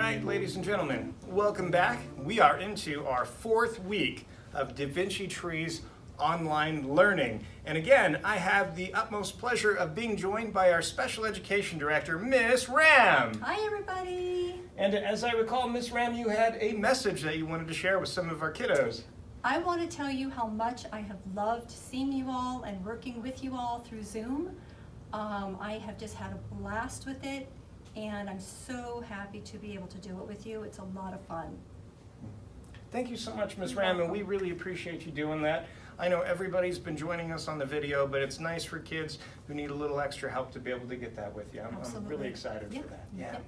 right, ladies and gentlemen, welcome back. We are into our fourth week of Da Vinci Tree's online learning. And again, I have the utmost pleasure of being joined by our Special Education Director, Miss Ram. Hi, everybody. And as I recall, Miss Ram, you had a message that you wanted to share with some of our kiddos. I want to tell you how much I have loved seeing you all and working with you all through Zoom. I have just had a blast with it, and I'm so happy to be able to do it with you. It's a lot of fun. Thank you so much, Ms. Ram, and we really appreciate you doing that. I know everybody's been joining us on the video, but it's nice for kids who need a little extra help to be able to get that with you. I'm really excited for that. Yeah. Yep.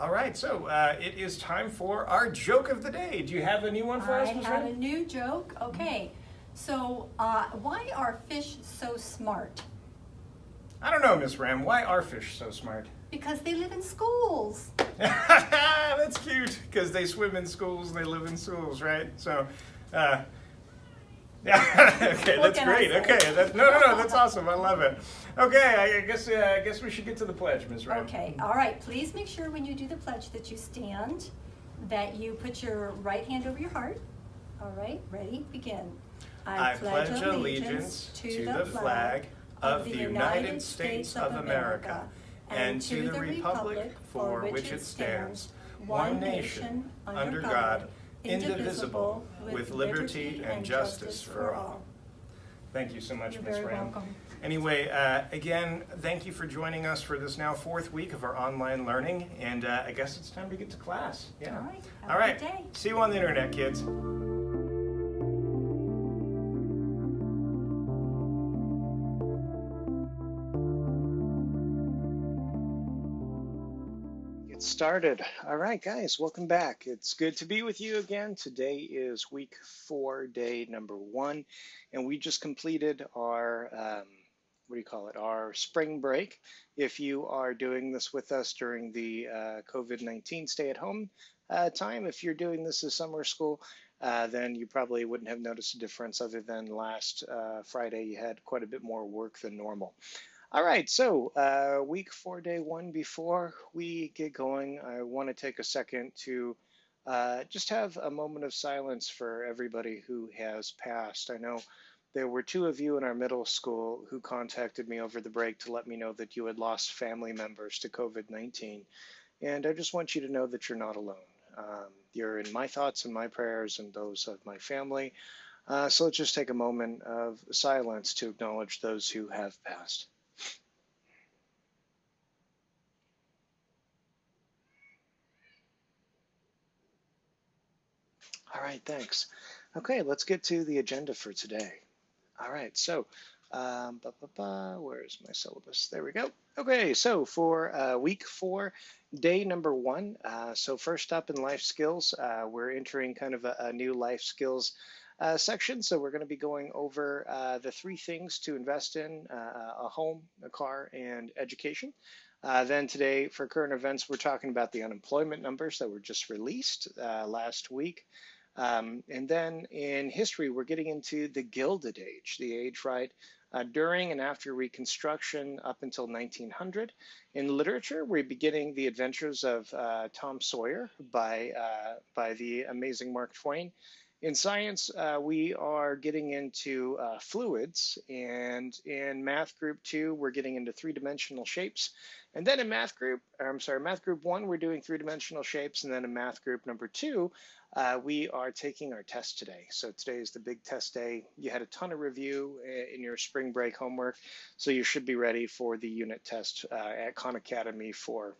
All right, so it is time for our joke of the day. Do you have a new one for us, Ms. Ram? I have a new joke. Okay, so why are fish so smart? I don't know, Miss Ram. Why are fish so smart? Because they live in schools. That's cute, because they swim in schools and they live in schools, right? So, yeah, okay, that's great. Okay, no, that's awesome. I love it. Okay, I guess we should get to the pledge, Ms. Ram. Okay, all right. Please make sure when you do the pledge that you stand, that you put your right hand over your heart. All right, ready, begin. I pledge allegiance to the flag of the United States of America and to the republic for which it stands, one nation, under God, indivisible, with liberty and justice for all. Thank you so much, Ms. Ram. Welcome. Anyway, again, thank you for joining us for this now fourth week of our online learning, and I guess it's time to get to class. Yeah. All right. Have a good day. See you on the internet, kids. Started. All right, guys, welcome back. It's good to be with you again. Today is week 4, day number 1, and we just completed our our spring break. If you are doing this with us during the COVID-19 stay-at-home time, if you're doing this as summer school, then you probably wouldn't have noticed a difference other than last Friday you had quite a bit more work than normal. All right, so week 4, day 1, before we get going, I want to take a second to just have a moment of silence for everybody who has passed. I know there were 2 of you in our middle school who contacted me over the break to let me know that you had lost family members to COVID-19. And I just want you to know that you're not alone. You're in my thoughts and my prayers and those of my family. So let's just take a moment of silence to acknowledge those who have passed. All right, thanks. Okay, let's get to the agenda for today. All right, so where's my syllabus? There we go. Okay, so for week 4, day number 1. So first up in life skills, we're entering kind of a new life skills section. So we're going to be going over the 3 things to invest in: a home, a car, and education. Then today for current events, we're talking about the unemployment numbers that were just released last week. And then in history, we're getting into the Gilded Age, the age during and after Reconstruction up until 1900. In literature, we're beginning the adventures of Tom Sawyer by the amazing Mark Twain. In science, we are getting into fluids, and in math group 2, we're getting into 3-dimensional shapes. And then in math group 1, we're doing 3-dimensional shapes, and then in math group number 2, we are taking our test today. So today is the big test day. You had a ton of review in your spring break homework, so you should be ready for the unit test at Khan Academy for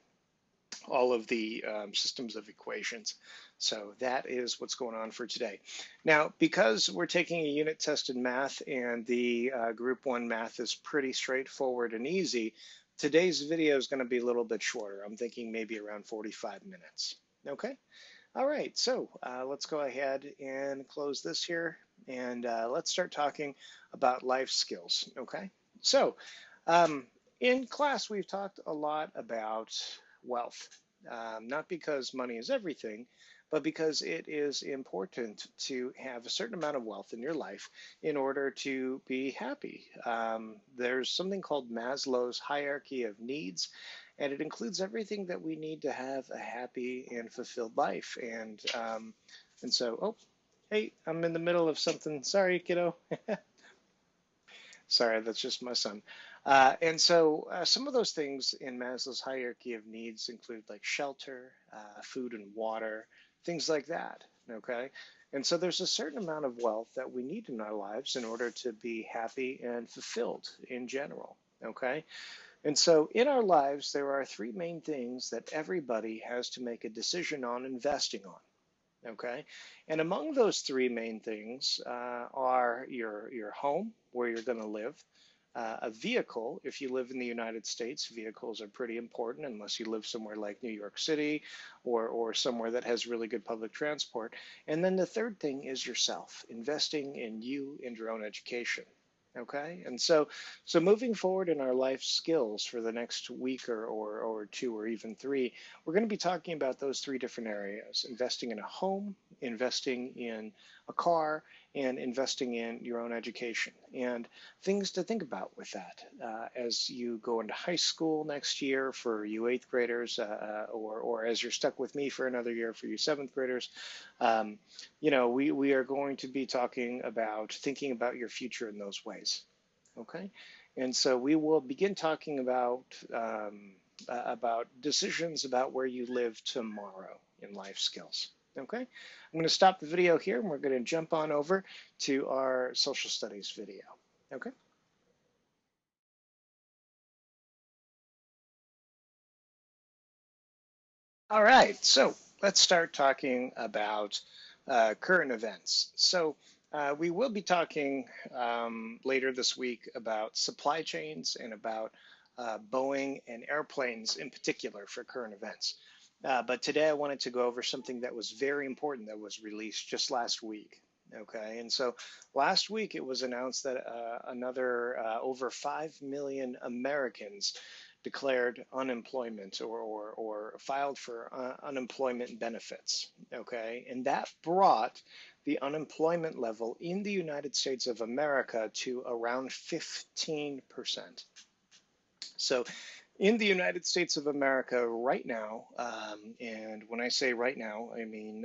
all of the systems of equations. So that is what's going on for today. Now, because we're taking a unit test in math and the group 1 math is pretty straightforward and easy, today's video is going to be a little bit shorter. I'm thinking maybe around 45 minutes. Okay? All right, so let's go ahead and close this here, and let's start talking about life skills. Okay? So in class, we've talked a lot about wealth, not because money is everything, but because it is important to have a certain amount of wealth in your life in order to be happy. There's something called Maslow's hierarchy of needs, and it includes everything that we need to have a happy and fulfilled life. And so, oh, hey, I'm in the middle of something. Sorry, kiddo. Sorry, that's just my son. Some of those things in Maslow's hierarchy of needs include like shelter, food and water, things like that. Okay. And so there's a certain amount of wealth that we need in our lives in order to be happy and fulfilled in general. Okay. And so in our lives, there are three main things that everybody has to make a decision on investing on. Okay, and among those three main things are your home, where you're going to live, a vehicle. If you live in the United States, vehicles are pretty important unless you live somewhere like New York City or somewhere that has really good public transport. And then the third thing is yourself, investing in you and your own education. Okay, and so moving forward in our life skills for the next week or two or even three, we're going to be talking about those three different areas: investing in a home, investing in a car, and investing in your own education. And things to think about with that as you go into high school next year for you eighth graders, or as you're stuck with me for another year for you seventh graders. Um, we are going to be talking about thinking about your future in those ways. Okay, and so we will begin talking about decisions about where you live tomorrow in life skills. Okay, I'm going to stop the video here and we're going to jump on over to our social studies video. Okay. All right, so let's start talking about current events. We will be talking later this week about supply chains and about Boeing and airplanes in particular for current events. But today I wanted to go over something that was very important that was released just last week. Okay, and so last week it was announced that another over 5 million Americans declared unemployment or filed for unemployment benefits. Okay, and that brought the unemployment level in the United States of America to around 15%. So in the United States of America right now, and when I say right now, I mean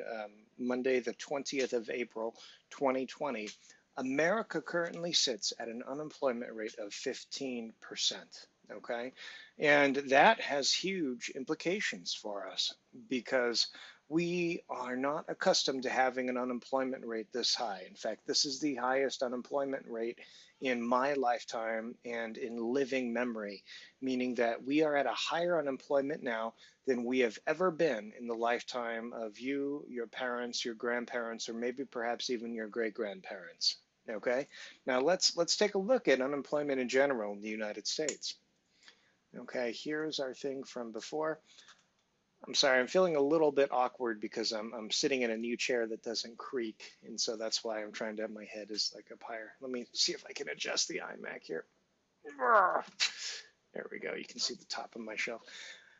Monday, the 20th of April, 2020, America currently sits at an unemployment rate of 15%. Okay. And that has huge implications for us because we are not accustomed to having an unemployment rate this high. In fact, this is the highest unemployment rate in my lifetime and in living memory, meaning that we are at a higher unemployment now than we have ever been in the lifetime of you, your parents, your grandparents, or maybe perhaps even your great grandparents. Okay, now let's take a look at unemployment in general in the United States. Okay, here's our thing from before. I'm sorry, I'm feeling a little bit awkward because I'm sitting in a new chair that doesn't creak, and so that's why I'm trying to have my head is like up higher. Let me see if I can adjust the iMac here. There we go. You can see the top of my shelf.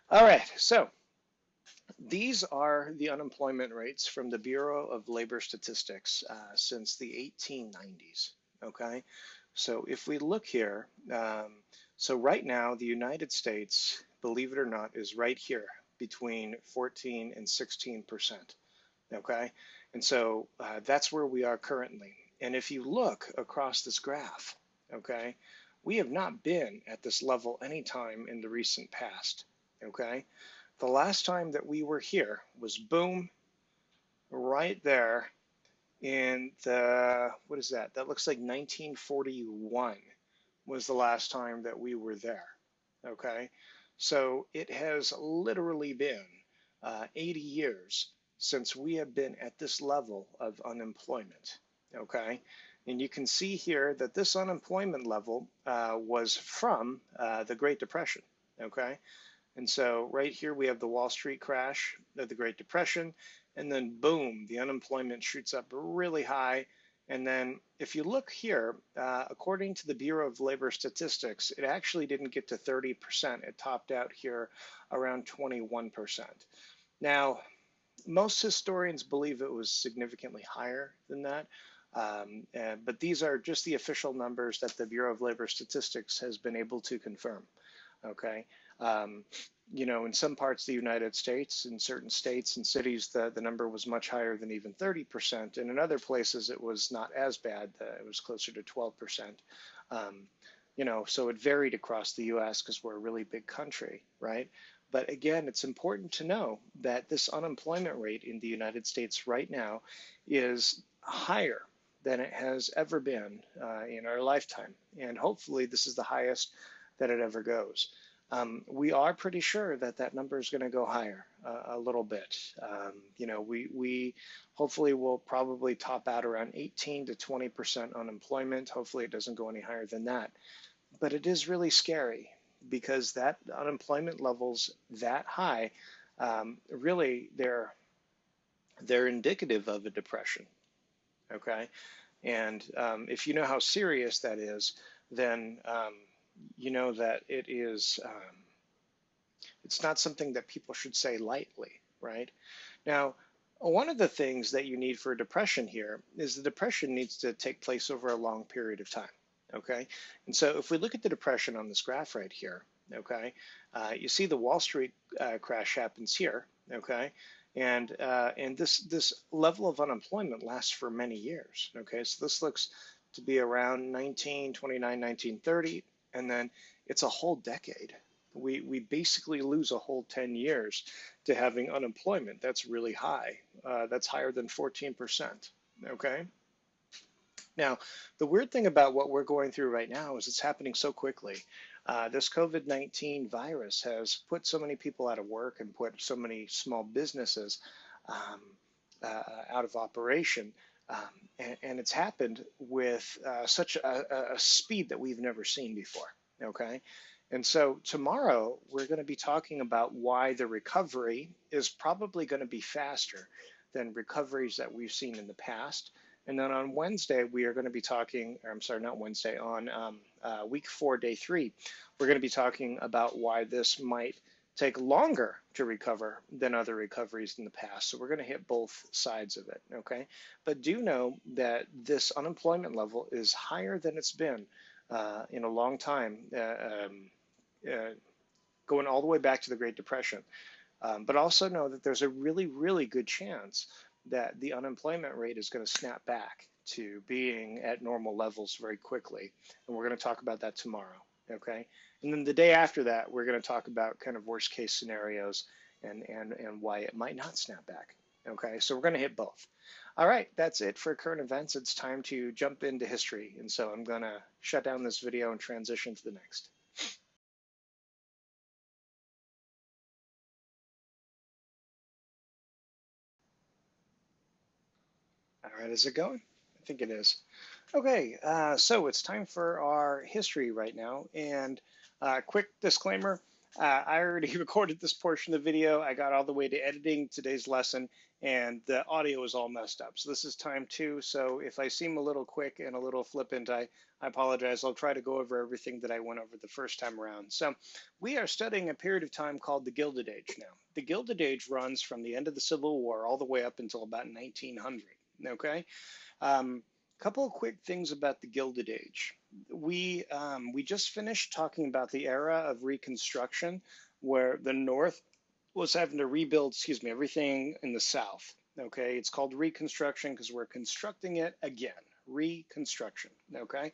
All right, so these are the unemployment rates from the Bureau of Labor Statistics since the 1890s. Okay, so if we look here, so right now the United States, believe it or not, is right here between 14 and 16%. Okay, and so that's where we are currently. And if you look across this graph, okay, we have not been at this level anytime in the recent past. Okay, the last time that we were here was boom, right there in the, what is that? That looks like 1941 was the last time that we were there. Okay, so it has literally been 80 years since we have been at this level of unemployment. Okay, and you can see here that this unemployment level was from the Great Depression. Okay, and so right here we have the Wall Street crash, the Great Depression, and then boom, the unemployment shoots up really high. And then if you look here, according to the Bureau of Labor Statistics, it actually didn't get to 30%. It topped out here around 21%. Now, most historians believe it was significantly higher than that. But these are just the official numbers that the Bureau of Labor Statistics has been able to confirm. Okay. in some parts of the United States, in certain states and cities, the number was much higher than even 30%. And in other places, it was not as bad. It was closer to 12%. Um, so it varied across the US because we're a really big country, right? But again, it's important to know that this unemployment rate in the United States right now is higher than it has ever been in our lifetime. And hopefully, this is the highest that it ever goes. We are pretty sure that that number is going to go higher a little bit. We hopefully will probably top out around 18 to 20% unemployment. Hopefully, it doesn't go any higher than that. But it is really scary because that unemployment levels that high, really they're indicative of a depression. Okay, and if you know how serious that is, then you know that it's not something that people should say lightly, right? Now, one of the things that you need for depression here is the depression needs to take place over a long period of time, okay? And so if we look at the depression on this graph right here, okay, you see the Wall Street crash happens here, okay? And this level of unemployment lasts for many years, okay? So this looks to be around 1929, 1930, and then it's a whole decade. We basically lose a whole 10 years to having unemployment. That's really high. That's higher than 14%. Okay. Now, the weird thing about what we're going through right now is it's happening so quickly. This COVID-19 virus has put so many people out of work and put so many small businesses um, out of operation. And it's happened with such a speed that we've never seen before. Okay. And so tomorrow we're going to be talking about why the recovery is probably going to be faster than recoveries that we've seen in the past. And then on Wednesday, we are going to be talking, or I'm sorry, not Wednesday, on week 4, day 3, we're going to be talking about why this might take longer to recover than other recoveries in the past. So we're going to hit both sides of it, okay? But do know that this unemployment level is higher than it's been in a long time, going all the way back to the Great Depression. But also know that there's a really, really good chance that the unemployment rate is going to snap back to being at normal levels very quickly. And we're going to talk about that tomorrow, okay? And then the day after that, we're going to talk about kind of worst case scenarios and why it might not snap back, okay? So we're going to hit both. All right, that's it for current events. It's time to jump into history. And so I'm going to shut down this video and transition to the next. All right, is it going? I think it is. Okay, so it's time for our history right now. And quick disclaimer, I already recorded this portion of the video. I got all the way to editing today's lesson, and the audio is all messed up. So this is time 2. So if I seem a little quick and a little flippant, I apologize. I'll try to go over everything that I went over the first time around. So we are studying a period of time called the Gilded Age now. The Gilded Age runs from the end of the Civil War all the way up until about 1900, okay? Couple of quick things about the Gilded Age. We just finished talking about the era of Reconstruction, where the North was having to rebuild, everything in the South. Okay, it's called Reconstruction because we're constructing it again. Reconstruction. Okay,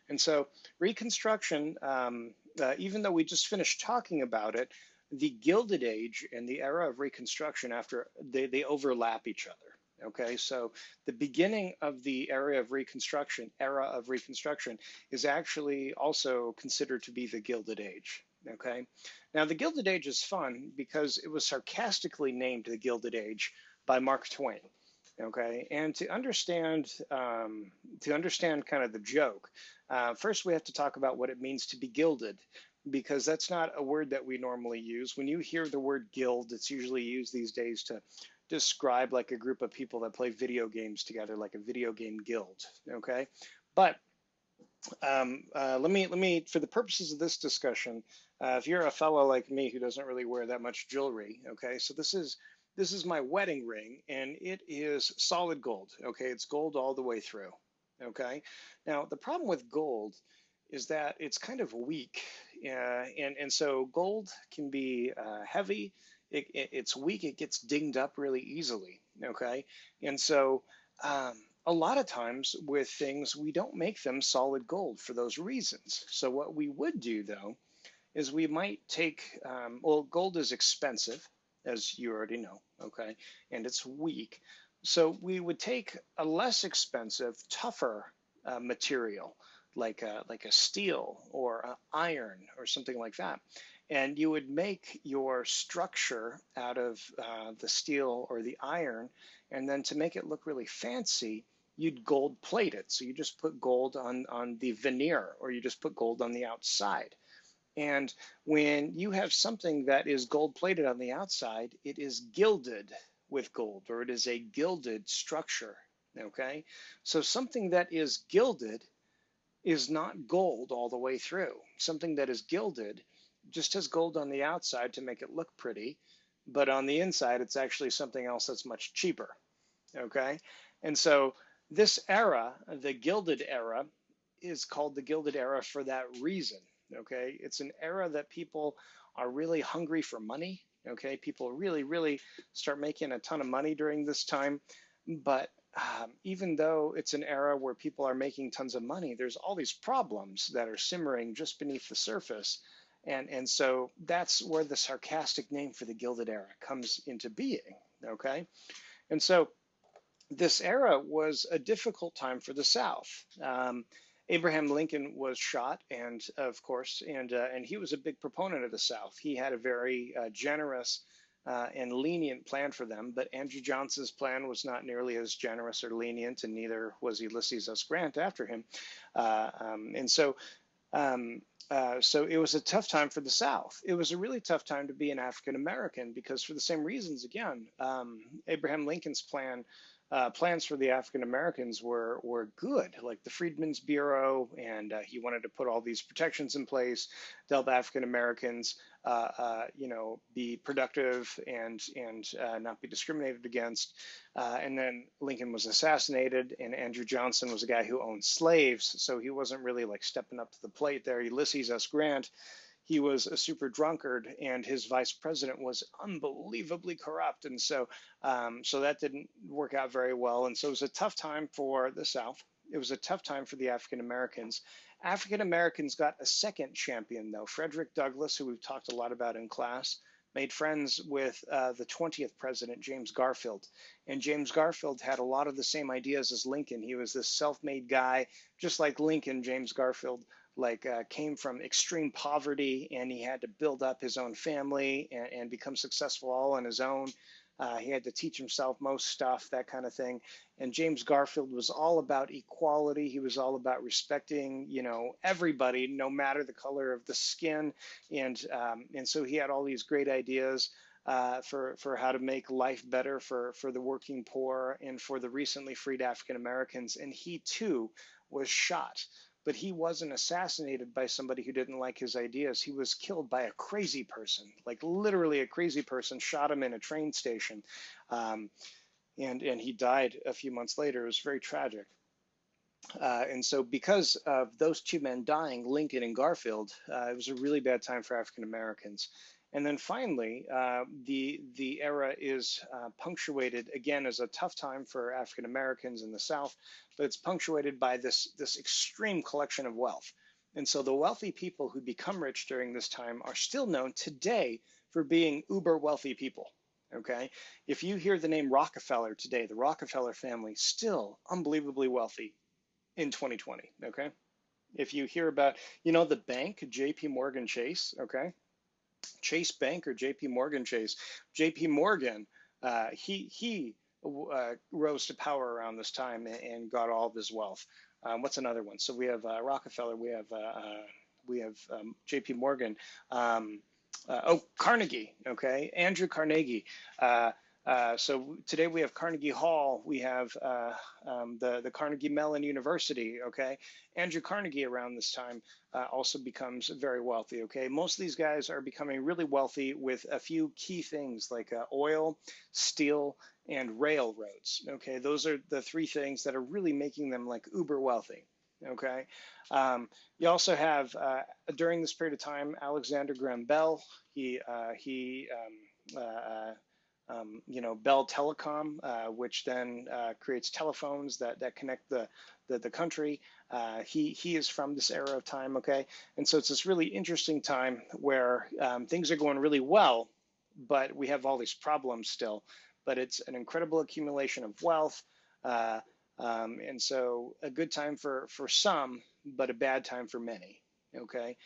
and so Reconstruction, even though we just finished talking about it, the Gilded Age and the era of Reconstruction after they overlap each other. Okay, so the beginning of the era of Reconstruction is actually also considered to be the Gilded Age. Okay, now the Gilded Age is fun because it was sarcastically named the Gilded Age by Mark Twain. Okay, and to understand kind of the joke, first we have to talk about what it means to be gilded, because that's not a word that we normally use. When you hear the word guild, it's usually used these days to describe like a group of people that play video games together, like a video game guild. Okay, but let me, for the purposes of this discussion, if you're a fellow like me who doesn't really wear that much jewelry, okay, so this is my wedding ring, and it is solid gold. Okay, it's gold all the way through. Okay, now the problem with gold is that it's kind of weak, and so gold can be heavy. It's weak. It gets dinged up really easily. Okay, and so um, a lot of times with things we don't make them solid gold for those reasons. So what we would do though is we might take, well, gold is expensive, as you already know, okay, and it's weak. So we would take a less expensive, tougher material, like a steel or a iron or something like that. And you would make your structure out of the steel or the iron, and then to make it look really fancy, you'd gold plate it. So you just put gold on the veneer, or you just put gold on the outside. And when you have something that is gold plated on the outside, it is gilded with gold, or it is a gilded structure. Okay? So something that is gilded is not gold all the way through. Something that is gilded just has gold on the outside to make it look pretty, but on the inside, it's actually something else that's much cheaper. Okay? And so this era, the Gilded Era, is called the Gilded Era for that reason. Okay? It's an era that people are really hungry for money. Okay? People really, really start making a ton of money during this time. But even though it's an era where people are making tons of money, there's all these problems that are simmering just beneath the surface. And so that's where the sarcastic name for the Gilded Era comes into being. Okay? And so this era was a difficult time for the South. Abraham Lincoln was shot, and of course, and he was a big proponent of the South. He had a very generous and lenient plan for them, but Andrew Johnson's plan was not nearly as generous or lenient, and neither was Ulysses S. Grant after him. And so so it was a tough time for the South. It was a really tough time to be an African American because, for the same reasons, again, Abraham Lincoln's plans for the African Americans were good, like the Freedmen's Bureau, and he wanted to put all these protections in place to help African Americans, be productive and not be discriminated against. And then Lincoln was assassinated, and Andrew Johnson was a guy who owned slaves, so he wasn't really like stepping up to the plate there. Ulysses S. Grant, he was a super drunkard, and his vice president was unbelievably corrupt, and so that didn't work out very well. And so it was a tough time for the South. It was a tough time for the African Americans. African Americans got a second champion, though. Frederick Douglass, who we've talked a lot about in class, made friends with the 20th president, James Garfield. And James Garfield had a lot of the same ideas as Lincoln. He was this self-made guy, just like Lincoln. James Garfield came from extreme poverty, and he had to build up his own family and become successful all on his own. He had to teach himself most stuff, that kind of thing. And James Garfield was all about equality. He was all about respecting, everybody, no matter the color of the skin. And so he had all these great ideas for how to make life better for the working poor and for the recently freed African Americans. And he too was shot. But he wasn't assassinated by somebody who didn't like his ideas. He was killed by a crazy person, like literally a crazy person shot him in a train station. And he died a few months later. It was very tragic. And so because of those two men dying, Lincoln and Garfield, it was a really bad time for African Americans. And then finally, the era is punctuated again as a tough time for African Americans in the South, but it's punctuated by this extreme collection of wealth. And so the wealthy people who become rich during this time are still known today for being uber wealthy people. Okay, if you hear the name Rockefeller today, the Rockefeller family still unbelievably wealthy in 2020. Okay, if you hear about the bank J.P. Morgan Chase, okay, Chase Bank or J.P. Morgan Chase. J.P. Morgan, he rose to power around this time and got all of his wealth. What's another one? So we have Rockefeller, we have J.P. Morgan. Carnegie. Okay, Andrew Carnegie. So today we have Carnegie Hall, we have the Carnegie Mellon University, okay? Andrew Carnegie around this time also becomes very wealthy, okay? Most of these guys are becoming really wealthy with a few key things like oil, steel, and railroads, okay? Those are the three things that are really making them like uber wealthy. Okay. You also have during this period of time Alexander Graham Bell. He Bell Telecom, which then creates telephones that connect the country. He is from this era of time. Okay, and so it's this really interesting time where things are going really well, but we have all these problems still. But it's an incredible accumulation of wealth. Uh, and so a good time for some, but a bad time for many. Okay.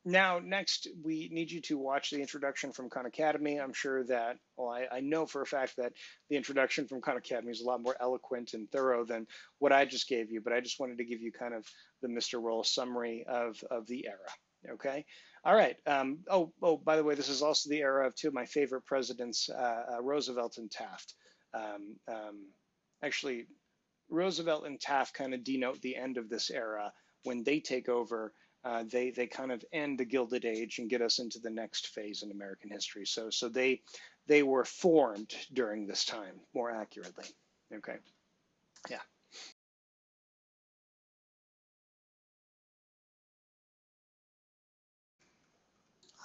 Now, next, we need you to watch the introduction from Khan Academy. I'm sure that, well, I know for a fact that the introduction from Khan Academy is a lot more eloquent and thorough than what I just gave you, but I just wanted to give you kind of the Mr. Roll summary of the era. Okay. All right. By the way, this is also the era of two of my favorite presidents, Roosevelt and Taft. Um, um, Actually, Roosevelt and Taft kind of denote the end of this era. When they take over, they kind of end the Gilded Age and get us into the next phase in American history. So they were formed during this time, more accurately. Okay, yeah.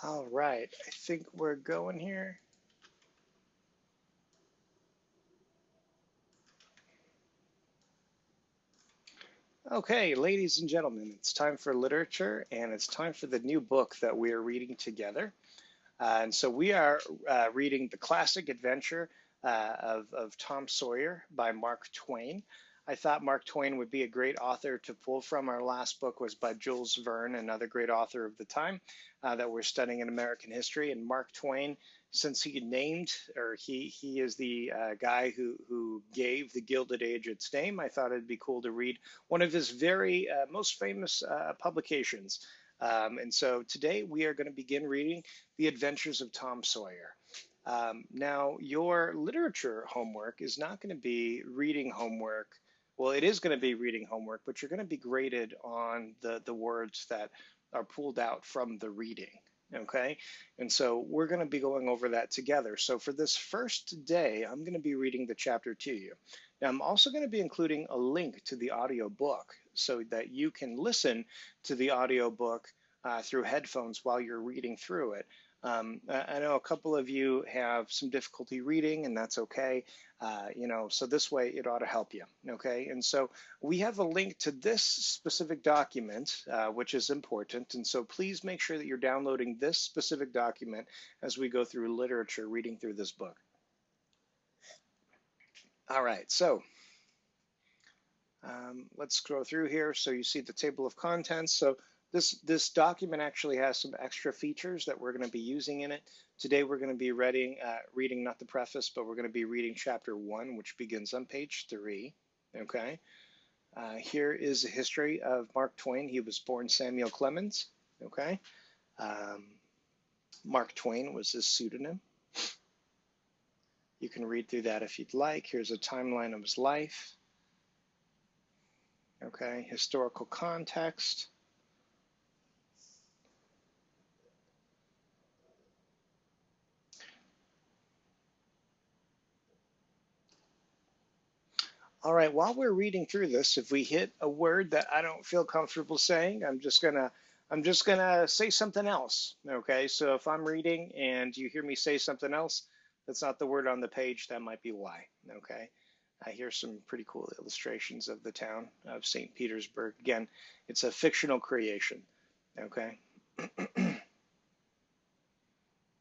All right, I think we're going here. Okay, ladies and gentlemen, it's time for literature, and it's time for the new book that we are reading together. And so we are reading The Classic Adventure of Tom Sawyer by Mark Twain. I thought Mark Twain would be a great author to pull from. Our last book was by Jules Verne, another great author of the time that we're studying in American history. And Mark Twain, since he named, or he is the guy who gave the Gilded Age its name, I thought it'd be cool to read one of his very most famous publications. And so today we are going to begin reading The Adventures of Tom Sawyer. Now, your literature homework is not going to be reading homework. Well, it is going to be reading homework, but you're going to be graded on the words that are pulled out from the reading. Okay, and so we're going to be going over that together. So for this first day, I'm going to be reading the chapter to you. Now, I'm also going to be including a link to the audio book so that you can listen to the audio book through headphones while you're reading through it. I know a couple of you have some difficulty reading, and that's okay. So this way it ought to help you. Okay, and so we have a link to this specific document, which is important. And so please make sure that you're downloading this specific document as we go through literature, reading through this book. All right, so let's scroll through here. So you see the table of contents. So this document actually has some extra features that we're going to be using in it. Today we're going to be reading not the preface, but we're going to be reading chapter 1, which begins on page 3. Okay. Here is a history of Mark Twain. He was born Samuel Clemens. Okay. Um, Mark Twain was his pseudonym. You can read through that if you'd like. Here's a timeline of his life. Okay, historical context. All right, while we're reading through this, if we hit a word that I don't feel comfortable saying, I'm just gonna say something else. Okay, so if I'm reading and you hear me say something else that's not the word on the page, that might be why. Okay. I hear some pretty cool illustrations of the town of St. Petersburg. Again, it's a fictional creation. Okay.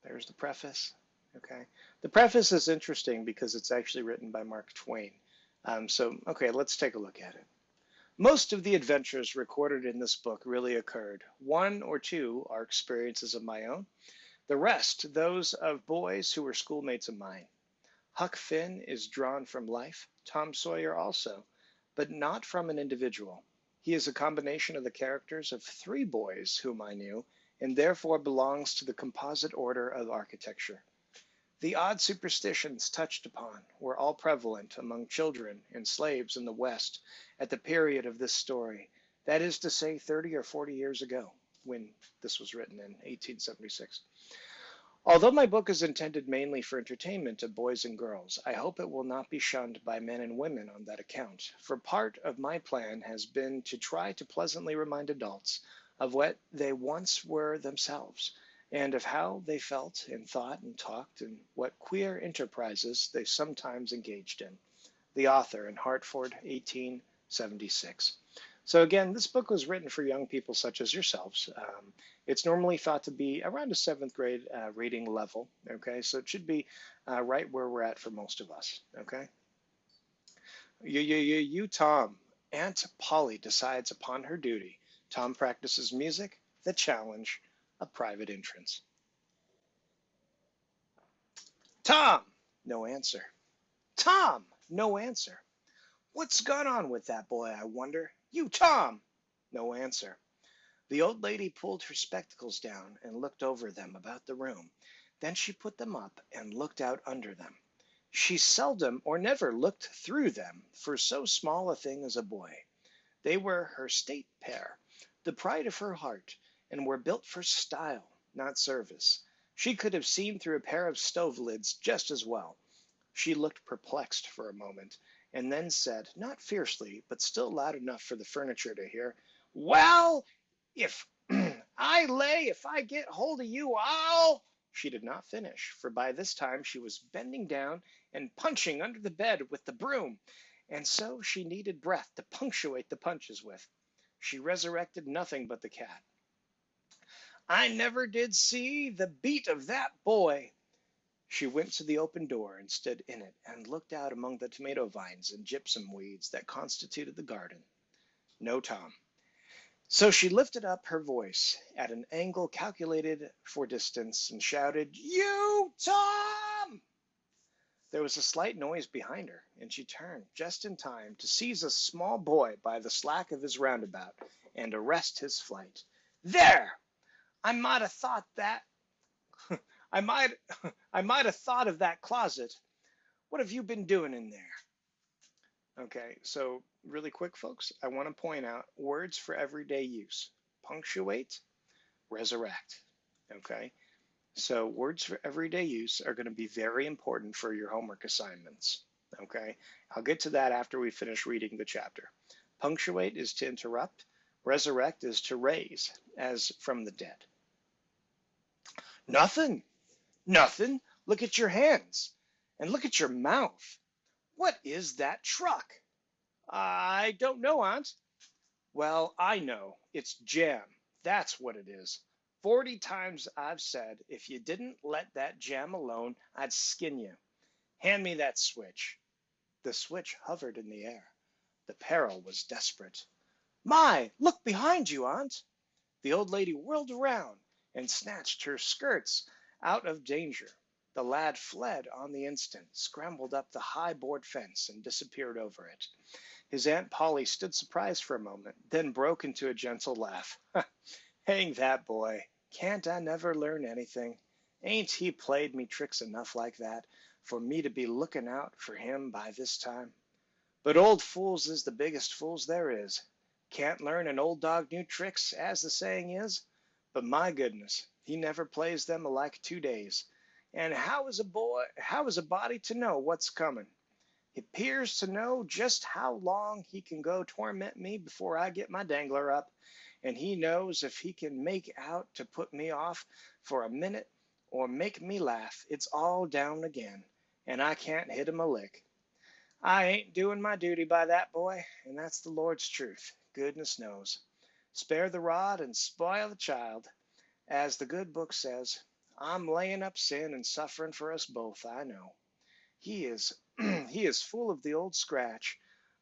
There's the preface. Okay. The preface is interesting because it's actually written by Mark Twain. Okay, let's take a look at it. Most of the adventures recorded in this book really occurred. One or two are experiences of my own. The rest, those of boys who were schoolmates of mine. Huck Finn is drawn from life, Tom Sawyer also, but not from an individual. He is a combination of the characters of three boys whom I knew, and therefore belongs to the composite order of architecture. The odd superstitions touched upon were all prevalent among children and slaves in the West at the period of this story, that is to say 30 or 40 years ago, when this was written in 1876. Although my book is intended mainly for entertainment of boys and girls, I hope it will not be shunned by men and women on that account, for part of my plan has been to try to pleasantly remind adults of what they once were themselves, and of how they felt and thought and talked, and what queer enterprises they sometimes engaged in. The author in Hartford, 1876. So again, this book was written for young people such as yourselves. It's normally thought to be around a seventh grade reading level. Okay, so it should be right where we're at for most of us. Okay, Tom. Aunt Polly decides upon her duty. Tom practices music. The challenge, a private entrance. Tom, no answer. Tom, no answer. What's gone on with that boy, I wonder? Tom! No answer. The old lady pulled her spectacles down and looked over them about the room. Then she put them up and looked out under them. She seldom or never looked through them for so small a thing as a boy. They were her state pair, the pride of her heart, and were built for style, not service. She could have seen through a pair of stove lids just as well. She looked perplexed for a moment, and then said, not fiercely, but still loud enough for the furniture to hear, "Well, if if I get hold of you, I'll—" She did not finish, for by this time she was bending down and punching under the bed with the broom, and so she needed breath to punctuate the punches with. She resurrected nothing but the cat. "I never did see the beat of that boy." She went to the open door and stood in it and looked out among the tomato vines and gypsum weeds that constituted the garden. No Tom. So she lifted up her voice at an angle calculated for distance and shouted, Tom! There was a slight noise behind her, and she turned just in time to seize a small boy by the slack of his roundabout and arrest his flight. There! I might have thought that. I might I might have thought of that closet. What have you been doing in there? Okay, so really quick, folks, I want to point out words for everyday use. Punctuate, resurrect. Okay, so words for everyday use are going to be very important for your homework assignments. Okay, I'll get to that after we finish reading the chapter. Punctuate is to interrupt. Resurrect is to raise, as from the dead. Nothing. Nothing. Look at your hands. And look at your mouth. What is that truck? I don't know, Aunt. Well, I know. It's jam. That's what it is. 40 times I've said if you didn't let that jam alone, I'd skin you. Hand me that switch. The switch hovered in the air. The peril was desperate. My, look behind you, Aunt. The old lady whirled around and snatched her skirts out of danger. The lad fled on the instant, scrambled up the high board fence, and disappeared over it. His Aunt Polly stood surprised for a moment, then broke into a gentle laugh. Hang that boy. Can't I never learn anything? Ain't he played me tricks enough like that for me to be looking out for him by this time? But old fools is the biggest fools there is. Can't learn an old dog new tricks, as the saying is. But my goodness, he never plays them alike 2 days. And how is a body to know what's coming? He appears to know just how long he can go torment me before I get my dangler up, and he knows if he can make out to put me off for a minute or make me laugh, it's all down again, and I can't hit him a lick. I ain't doing my duty by that boy, and that's the Lord's truth, goodness knows. Spare the rod and spoil the child, as the good book says. I'm laying up sin and suffering for us both, I know. He is he is full of the old scratch,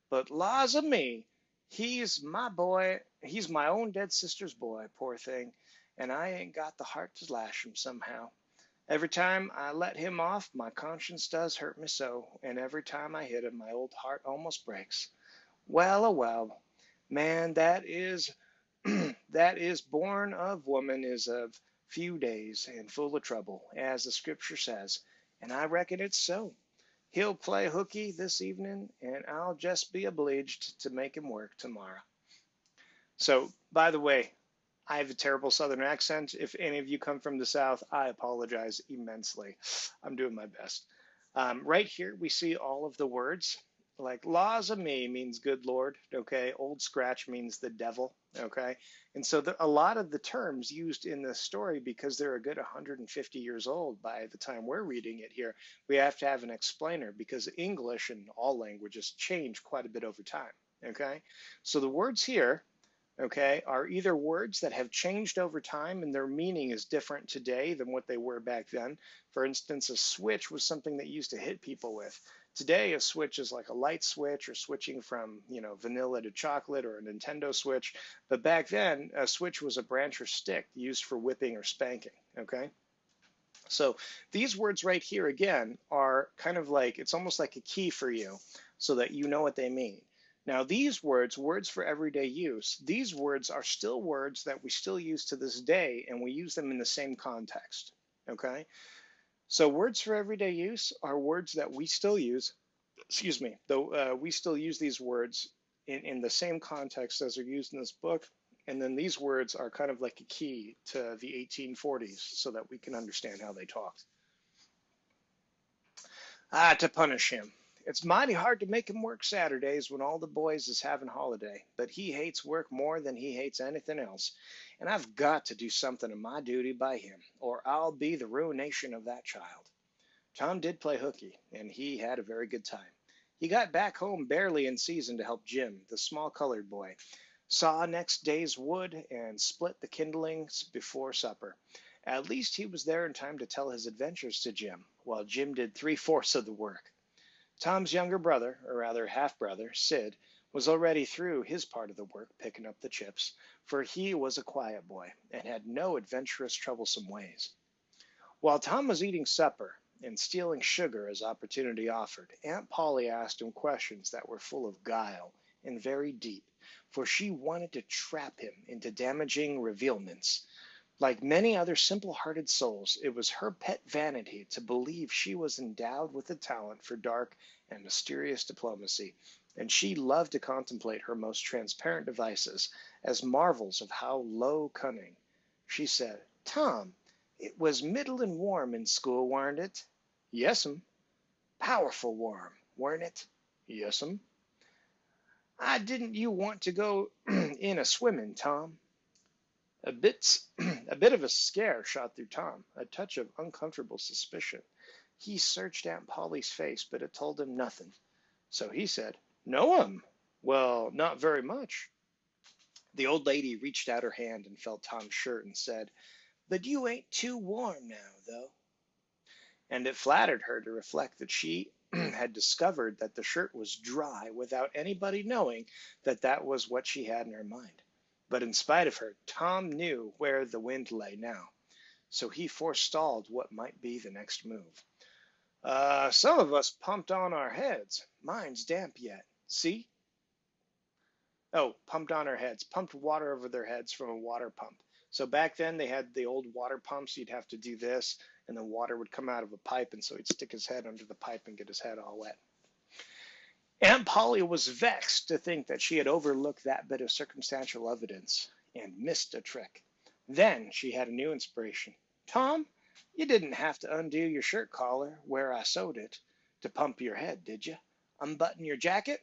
but laws of me, he's my boy, he's my own dead sister's boy, poor thing, and I ain't got the heart to lash him somehow. Every time I let him off, my conscience does hurt me so, and every time I hit him, my old heart almost breaks. Well, a well, man, that is that is born of woman is of few days and full of trouble, as the scripture says, and I reckon it's so. He'll play hooky this evening, and I'll just be obliged to make him work tomorrow. So, by the way, I have a terrible Southern accent. If any of you come from the South, I apologize immensely. I'm doing my best. Right here, we see all of the words. Like laws of me means good Lord, okay? Old Scratch means the devil, okay? And so a lot of the terms used in this story, because they're a good 150 years old by the time we're reading it here, we have to have an explainer because English and all languages change quite a bit over time, okay? So the words here, okay, are either words that have changed over time and their meaning is different today than what they were back then. For instance, a switch was something that you used to hit people with. Today, a switch is like a light switch or switching from, vanilla to chocolate or a Nintendo Switch. But back then, a switch was a branch or stick used for whipping or spanking, okay? So these words right here again are kind of like, it's almost like a key for you so that you know what they mean. Now these words, words for everyday use, these words are still words that we still use to this day, and we use them in the same context, okay? So words for everyday use are words that we still use, excuse me, though we still use these words in the same context as are used in this book. And then these words are kind of like a key to the 1840s so that we can understand how they talked. To punish him. It's mighty hard to make him work Saturdays when all the boys is having holiday, but he hates work more than he hates anything else, and I've got to do something of my duty by him, or I'll be the ruination of that child. Tom did play hooky, and he had a very good time. He got back home barely in season to help Jim, the small colored boy, saw next day's wood and split the kindlings before supper. At least he was there in time to tell his adventures to Jim, while Jim did three-fourths of the work. Tom's younger brother, or rather half-brother, Sid, was already through his part of the work picking up the chips, for he was a quiet boy and had no adventurous, troublesome ways. While Tom was eating supper and stealing sugar as opportunity offered, Aunt Polly asked him questions that were full of guile and very deep, for she wanted to trap him into damaging revealments. Like many other simple-hearted souls, it was her pet vanity to believe she was endowed with a talent for dark and mysterious diplomacy, and she loved to contemplate her most transparent devices as marvels of how low cunning. She said, "Tom, it was middlin' warm in school, warn't it?" "Yes'm." "Powerful warm, warn't it?" "Yes'm." "I didn't you want to go in a swimmin', Tom?" A bit, a bit of a scare shot through Tom, a touch of uncomfortable suspicion. He searched Aunt Polly's face, but it told him nothing. So he said, "No'm. Well, not very much." The old lady reached out her hand and felt Tom's shirt and said, "But you ain't too warm now, though." And it flattered her to reflect that she had discovered that the shirt was dry without anybody knowing that that was what she had in her mind. But in spite of her, Tom knew where the wind lay now, so he forestalled what might be the next move. Some of us pumped on our heads. Mine's damp yet. See?" Oh, pumped on our heads. Pumped water over their heads from a water pump. So back then they had the old water pumps. You'd have to do this, and the water would come out of a pipe, and so he'd stick his head under the pipe and get his head all wet. Aunt Polly was vexed to think that she had overlooked that bit of circumstantial evidence and missed a trick. Then she had a new inspiration. "Tom, you didn't have to undo your shirt collar where I sewed it to pump your head, did you? Unbutton your jacket?"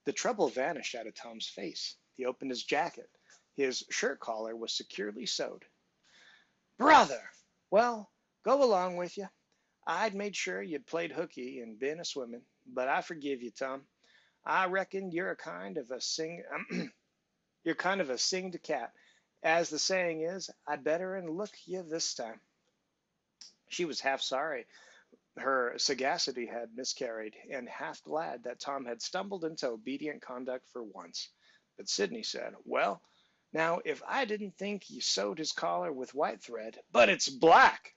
The trouble vanished out of Tom's face. He opened his jacket. His shirt collar was securely sewed. "Brother! Well, go along with you. I'd made sure you'd played hooky and been a swimming, but I forgive you, Tom. I reckon you're a kind of a you're kind of a singed cat. As the saying is, I better and look you this time." She was half sorry her sagacity had miscarried, and half glad that Tom had stumbled into obedient conduct for once. But Sidney said, "Well, now, if I didn't think you sewed his collar with white thread, but it's black."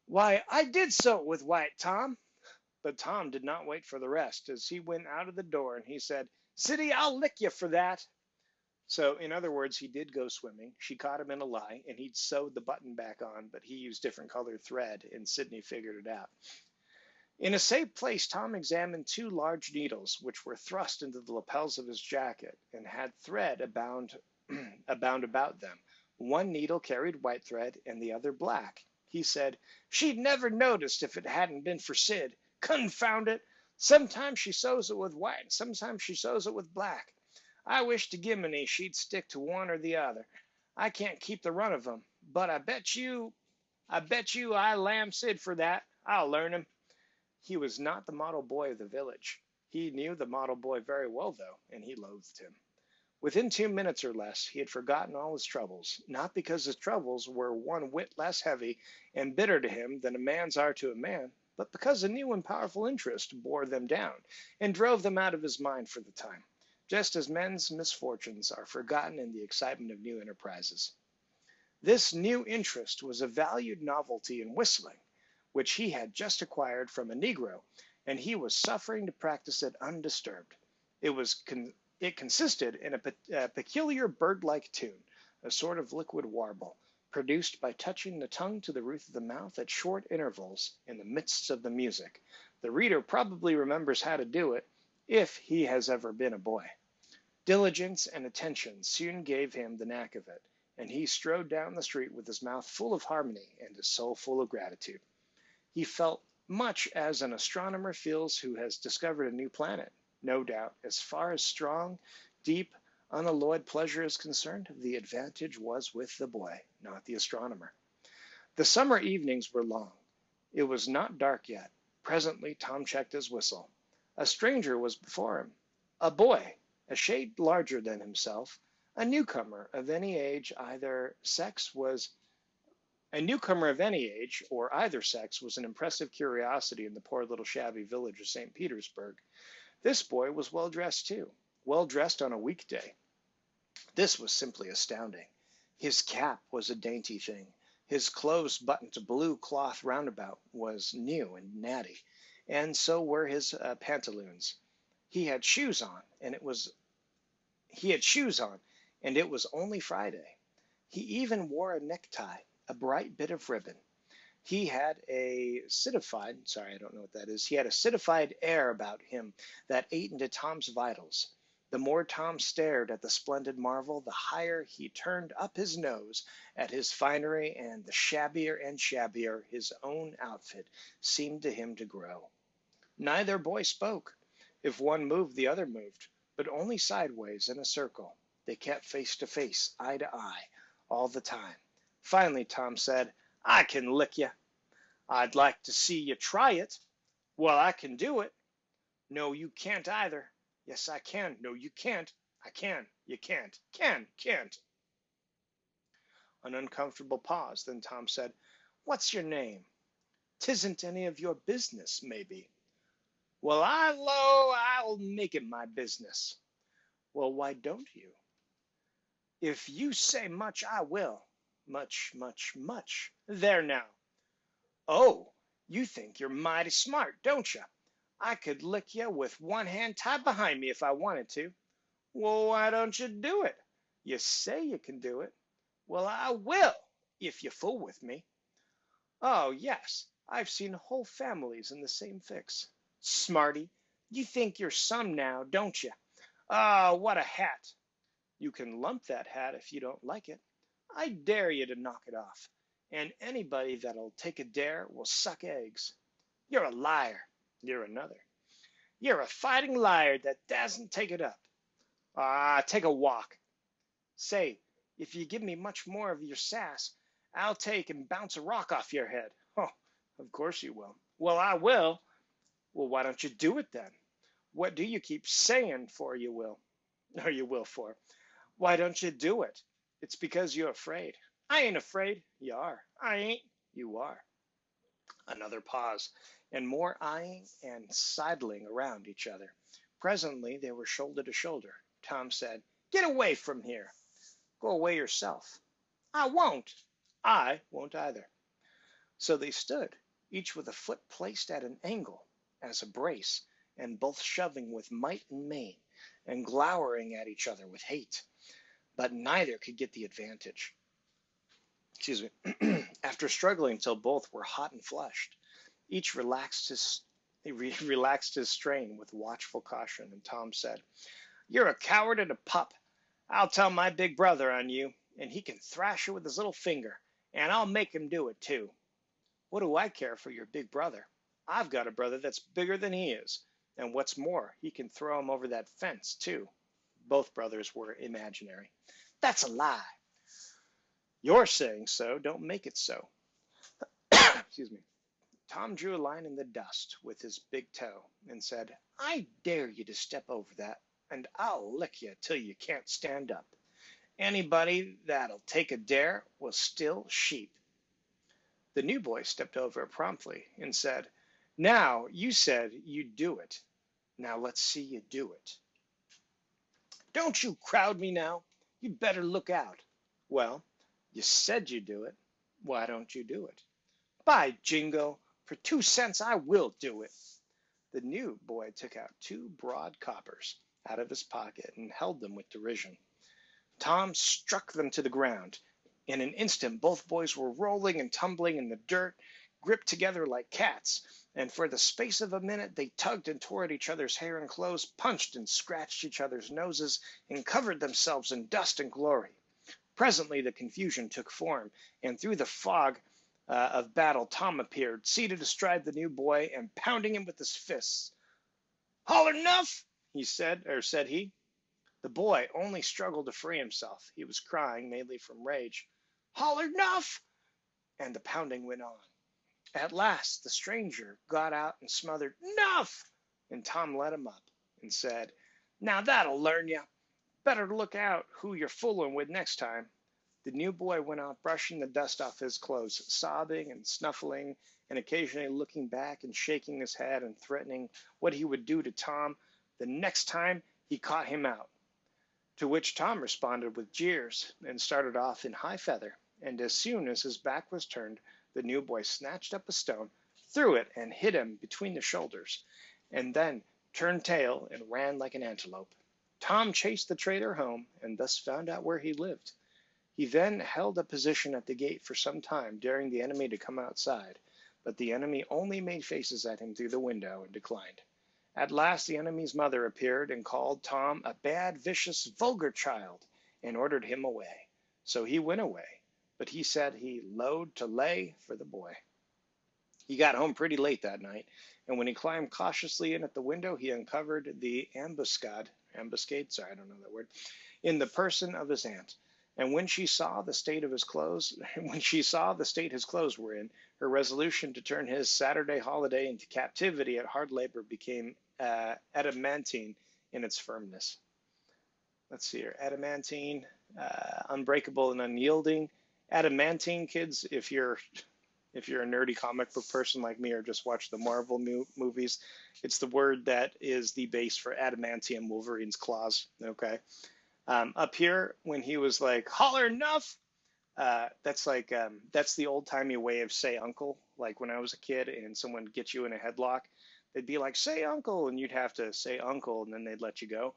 "Why, I did sew it with white, Tom." But Tom did not wait for the rest, as he went out of the door and he said, "Sidney, I'll lick you for that." So, in other words, he did go swimming. She caught him in a lie, and he'd sewed the button back on, but he used different colored thread, and Sidney figured it out. In a safe place, Tom examined two large needles, which were thrust into the lapels of his jacket and had thread bound abound about them. One needle carried white thread and the other black. He said, "She'd never noticed if it hadn't been for Sid. Confound it! Sometimes she sews it with white, and sometimes she sews it with black. I wish to Giminy she'd stick to one or the other. I can't keep the run of 'em, but I bet you I lamb Sid for that. I'll learn him." He was not the model boy of the village. He knew the model boy very well, though, and he loathed him. Within 2 minutes or less, he had forgotten all his troubles, not because his troubles were one whit less heavy and bitter to him than a man's are to a man, but because a new and powerful interest bore them down and drove them out of his mind for the time, just as men's misfortunes are forgotten in the excitement of new enterprises. This new interest was a valued novelty in whistling, which he had just acquired from a Negro, and he was suffering to practice it undisturbed. It consisted in a peculiar bird-like tune, a sort of liquid warble, produced by touching the tongue to the roof of the mouth at short intervals in the midst of the music. The reader probably remembers how to do it, if he has ever been a boy. Diligence and attention soon gave him the knack of it, and he strode down the street with his mouth full of harmony and his soul full of gratitude. He felt much as an astronomer feels who has discovered a new planet. No doubt, as far as strong, deep, unalloyed pleasure is concerned, the advantage was with the boy, not the astronomer. The summer evenings were long. It was not dark yet. Presently Tom checked his whistle. A stranger was before him. A boy, a shade larger than himself, a newcomer of any age, or either sex was an impressive curiosity in the poor little shabby village of St. Petersburg. This boy was well dressed too, well dressed on a weekday. This was simply astounding. His cap was a dainty thing. His close-buttoned blue cloth roundabout was new and natty, and so were his pantaloons. He had shoes on, and it was only Friday. He even wore a necktie, a bright bit of ribbon. He had a citified, sorry, I don't know what that is. He had a citified air about him that ate into Tom's vitals. The more Tom stared at the splendid marvel, the higher he turned up his nose at his finery, and the shabbier and shabbier his own outfit seemed to him to grow. Neither boy spoke. If one moved, the other moved, but only sideways in a circle. They kept face to face, eye to eye, all the time. Finally Tom said, "I can lick you." "I'd like to see you try it." "Well, I can do it." "No, you can't either." "Yes, I can." "No, you can't." "I can." "You can't." Can't." An uncomfortable pause. Then Tom said, "What's your name?" "'Tisn't any of your business, maybe." "Well, I'll make it my business." "Well, why don't you?" "If you say much, I will." "Much, much, much." "There now." "Oh, you think you're mighty smart, don't you? I could lick you with one hand tied behind me if I wanted to." "Well, why don't you do it?" "You say you can do it." "Well, I will, if you fool with me." "Oh, yes, I've seen whole families in the same fix." "Smarty, you think you're some now, don't you? Oh, what a hat!" "You can lump that hat if you don't like it." "I dare you to knock it off, and anybody that'll take a dare will suck eggs." "You're a liar." "You're another." "You're a fighting liar that doesn't take it up." "Ah, take a walk." "Say, if you give me much more of your sass, I'll take and bounce a rock off your head." "Oh, of course you will." "Well, I will." "Well, why don't you do it then?" "What do you keep saying for you will, or you will for?" "Why don't you do it?" "It's because you're afraid." "I ain't afraid." "You are." "I ain't." "You are." Another pause, and more eyeing and sidling around each other. Presently they were shoulder to shoulder. Tom said, "Get away from here." "Go away yourself." "I won't." "I won't either." So they stood, each with a foot placed at an angle, as a brace, and both shoving with might and main, and glowering at each other with hate. But neither could get the advantage. Excuse me. After struggling till both were hot and flushed, each relaxed his strain with watchful caution, and Tom said, "You're a coward and a pup. I'll tell my big brother on you, and he can thrash you with his little finger, and I'll make him do it too. What do I care for your big brother? I've got a brother that's bigger than he is, and what's more, he can throw him over that fence too. Both brothers were imaginary. That's a lie. You're saying so, don't make it so. Excuse me. Tom drew a line in the dust with his big toe and said, I dare you to step over that, and I'll lick you till you can't stand up. Anybody that'll take a dare will steal sheep. The new boy stepped over promptly and said, Now, you said you'd do it. Now let's see you do it. Don't you crowd me now. You'd better look out. Well, you said you'd do it. Why don't you do it? By jingo, for 2 cents I will do it. The new boy took out 2 broad coppers out of his pocket and held them with derision. Tom struck them to the ground. In an instant, both boys were rolling and tumbling in the dirt, gripped together like cats, and for the space of a minute they tugged and tore at each other's hair and clothes, punched and scratched each other's noses, and covered themselves in dust and glory. Presently the confusion took form, and through the fog of battle Tom appeared, seated astride the new boy and pounding him with his fists. Holler enough, said he. The boy only struggled to free himself. He was crying, mainly from rage. Holler enough! And the pounding went on. At last the stranger got out and smothered, Enough! And Tom let him up and said, Now that'll learn you. Better look out who you're fooling with next time. The new boy went out brushing the dust off his clothes, sobbing and snuffling, and occasionally looking back and shaking his head and threatening what he would do to Tom the next time he caught him out. To which Tom responded with jeers and started off in high feather, and as soon as his back was turned, the new boy snatched up a stone, threw it, and hit him between the shoulders, and then turned tail and ran like an antelope. Tom chased the traitor home and thus found out where he lived. He then held a position at the gate for some time, daring the enemy to come outside, but the enemy only made faces at him through the window and declined. At last the enemy's mother appeared and called Tom a bad, vicious, vulgar child, and ordered him away. So he went away, but he said he loathed to lay for the boy. He got home pretty late that night, and when he climbed cautiously in at the window, he uncovered the ambuscade, sorry, I don't know that word, in the person of his aunt. And when she saw the state his clothes were in, her resolution to turn his Saturday holiday into captivity at hard labor became adamantine in its firmness. Let's see here, adamantine, unbreakable and unyielding. Adamantine, kids, if you're a nerdy comic book person like me or just watch the Marvel movies, it's the word that is the base for adamantium, Wolverine's claws. Okay. Up here, when he was like, holler enough, that's the old timey way of say uncle. Like when I was a kid and someone gets you in a headlock, they'd be like, say uncle, and you'd have to say uncle, and then they'd let you go.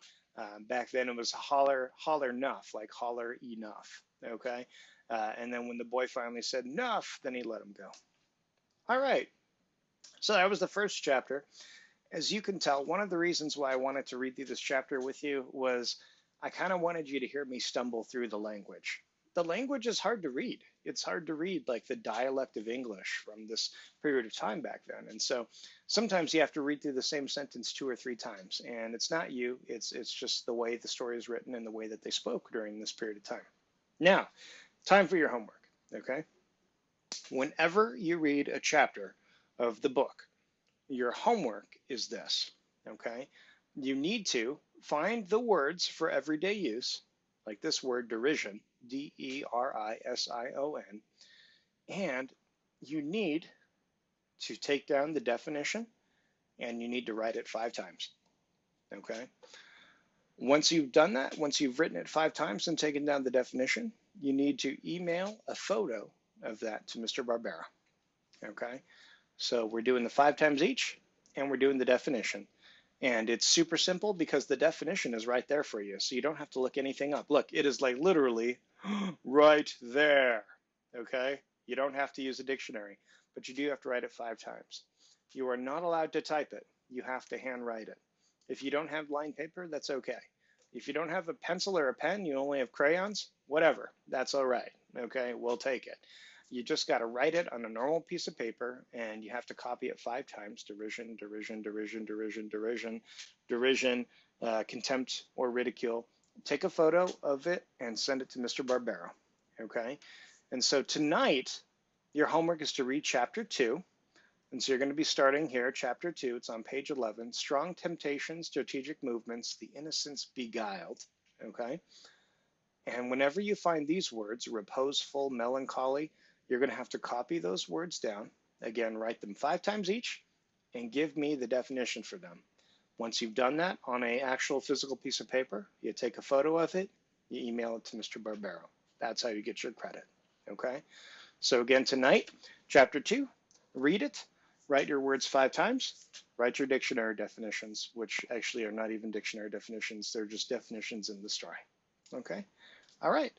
Back then it was holler enough, like holler enough. Okay. And then when the boy finally said enough, then he let him go. All right. So that was the first chapter. As you can tell, one of the reasons why I wanted to read through this chapter with you was I kind of wanted you to hear me stumble through the language. The language is hard to read. It's hard to read like the dialect of English from this period of time back then. And so sometimes you have to read through the same sentence 2 or 3 times. And it's not you, it's just the way the story is written and the way that they spoke during this period of time. Now, time for your homework, okay? Whenever you read a chapter of the book, your homework is this, okay? You need to find the words for everyday use, like this word derision, D-E-R-I-S-I-O-N, and you need to take down the definition, and you need to write it 5 times, okay? Once you've done that, once you've written it 5 times and taken down the definition, you need to email a photo of that to Mr. Barbera, okay? So we're doing the 5 times each, and we're doing the definition. And it's super simple because the definition is right there for you. So you don't have to look anything up. Look, it is like literally right there. Okay? You don't have to use a dictionary, but you do have to write it 5 times. You are not allowed to type it. You have to handwrite it. If you don't have lined paper, that's okay. If you don't have a pencil or a pen, you only have crayons, whatever, that's all right. Okay, we'll take it. You just got to write it on a normal piece of paper, and you have to copy it 5 times: derision, derision, derision, derision, derision, derision, contempt or ridicule. Take a photo of it and send it to Mr. Barbero. Okay, and so tonight, your homework is to read chapter 2. And so you're going to be starting here, chapter 2. It's on page 11. Strong temptations, strategic movements, the innocence beguiled. Okay. And whenever you find these words, reposeful, melancholy, you're going to have to copy those words down. Again, write them 5 times each and give me the definition for them. Once you've done that on an actual physical piece of paper, you take a photo of it, you email it to Mr. Barbero. That's how you get your credit. Okay? So again, tonight, chapter 2, read it, write your words 5 times, write your dictionary definitions, which actually are not even dictionary definitions. They're just definitions in the story. Okay? All right.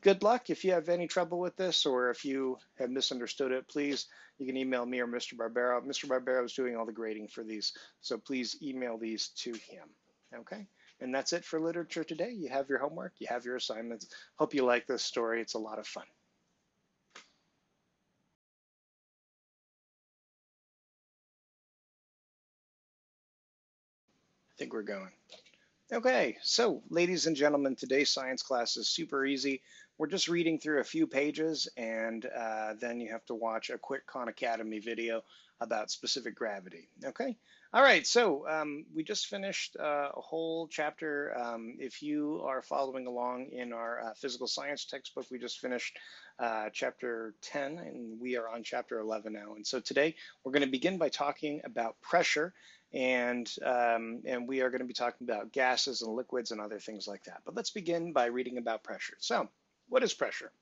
Good luck. If you have any trouble with this or if you have misunderstood it, please, you can email me or Mr. Barbero. Mr. Barbero is doing all the grading for these, so please email these to him. Okay? And that's it for literature today. You have your homework, you have your assignments. Hope you like this story. It's a lot of fun. I think we're going. Okay, so ladies and gentlemen, today's science class is super easy. We're just reading through a few pages, and then you have to watch a quick Khan Academy video about specific gravity. Okay, all right, so we just finished a whole chapter. If you are following along in our physical science textbook, we just finished chapter 10, and we are on chapter 11 now. And so today we're going to begin by talking about pressure. And we are going to be talking about gases and liquids and other things like that. But let's begin by reading about pressure. So, what is pressure?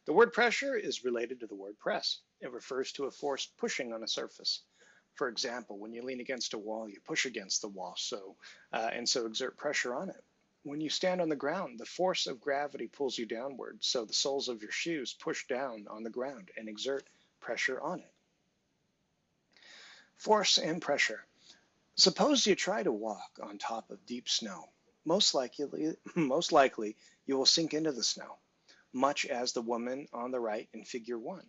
The word pressure is related to the word press. It refers to a force pushing on a surface. For example, when you lean against a wall, you push against the wall, and so exert pressure on it. When you stand on the ground, the force of gravity pulls you downward, so the soles of your shoes push down on the ground and exert pressure on it. Force and pressure. Suppose you try to walk on top of deep snow. Most likely you will sink into the snow, much as the woman on the right in figure 1.